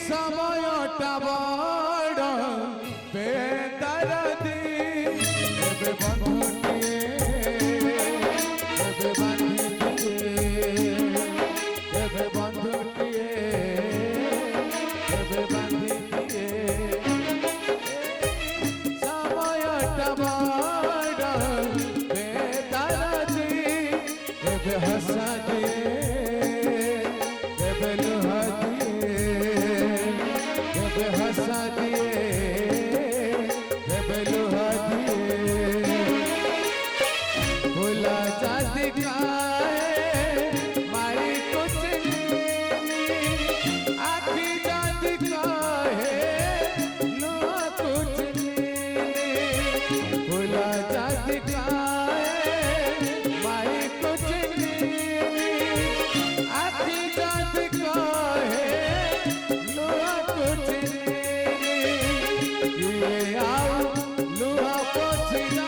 সময়টা বড় বেদরদি এবে বন্ধুটিয়ে এবে বাঁধিটিয়ে এবে বন্ধুটিয়ে এবে বাঁধিটিয়ে সময়টা বড় বেদরদি এবে হাসা দিয়ে এবে লোহা हंसा दिए लोहा दिए भोला जाति का मारी कुछ आखी जाति का है लोहा कुछ भोला जाति का मारी कुछ आखी जाति का है लोहा कुछ आओ लुहा पोछी ना